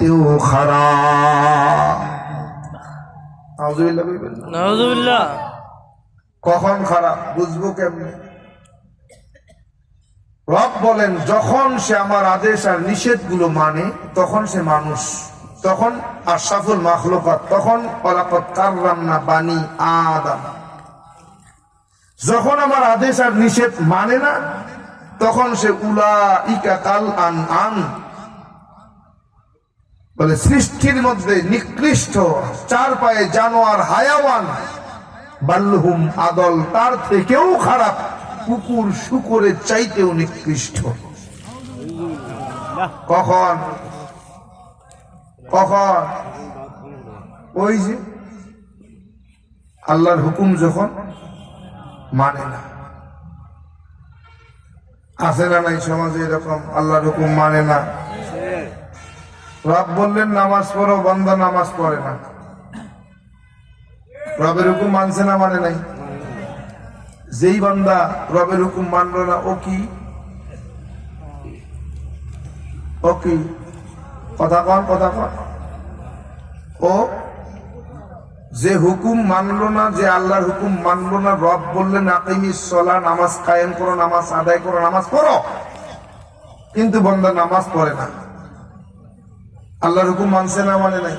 চাইতেও খারাপ। নাউজুবিল্লাহ বলবেন না? নাউজুবিল্লাহ। কখন খারাপ বুঝবো কেমনে? রব বলেন যখন সে আমার আদেশ আর নিষেধ গুলো মানে তখন সে মানুষ, তখন আশরাফুল মাখলুকাত, তখন ওয়ালাকাদ কাররামনা বানি আদম। যখন আমার আদেশ আর নিষেধ মানে না তখন সে উলাইকা কাল আনআম, বলে সৃষ্টির মধ্যে নিকৃষ্ট, চার পায়ে জানোয়ার হায়াওয়ান, বাল্লুহুম আদল, তার থেকেও খারাপ, কুকুর শুকরের চাইতেও নিকৃষ্ট। কখন কখন? ওই যে আল্লাহর হুকুম যখন মানে না। আছে না নাই সমাজে এরকম আল্লাহর হুকুম মানে না? রব বললেন নামাজ পড়ো, বান্দা নামাজ পড়ে না। রবের হুকুম মানছে না মানে নাই? যেই বান্দা রবের হুকুম মানলো না ও কি কথা কন ও যে হুকুম মানলো না, যে আল্লাহর হুকুম মানলো না, রব বললেন আকিমিস সালাহ, নামাজ কায়েম করো, নামাজ আদায় করো, নামাজ পড়ো, কিন্তু বান্দা নামাজ পড়ে না। আল্লাহর হুকুম মানছে না মানে নাই?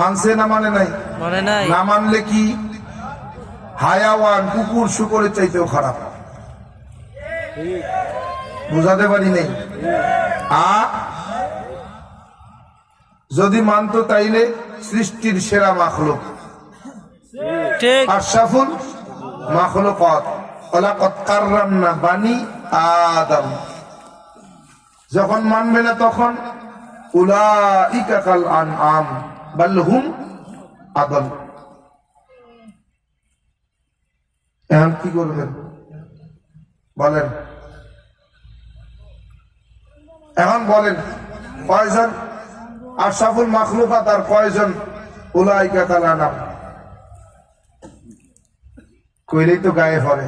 মানছে না মানে নাই? মানে নাই। না মানলে কি হায়াওয়ান, কুকুর শুকরের চাইতেও খারাপ। বুঝাতে পারি নাই? যদি মানতো তাইলে সৃষ্টির সেরা মাখলুক, আশরাফুল মাখলুকাত, ওয়ালাকাদ কাররামনা বানি আদম। যখন মানবে না তখন উলাইকা কাল আনআম বাল হুম আদল। এখন কি করবেন বলেন? এখন বলেন কয়জন আশরাফুল মাখলুকাত আর কয়জন উলাইকা কাল আনআম? কইলেই তো গায়ে পড়ে,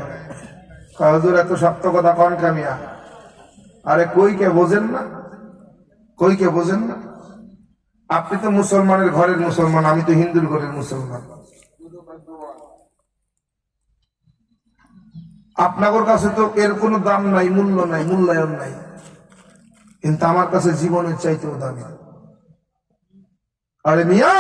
হুজুর এত শক্ত কথা কন কামিয়া। আরে কই কে বোঝেন না? আপনি তো মুসলমানের ঘরের মুসলমান, আমি তো হিন্দুর ঘরের মুসলমান। আপনাদের কাছে তো এর কোনো দাম নাই, মূল্য নাই, মূল্যায়ন নাই, কিন্তু আমার কাছে জীবনের চাইতেও দামি। আরে মিয়া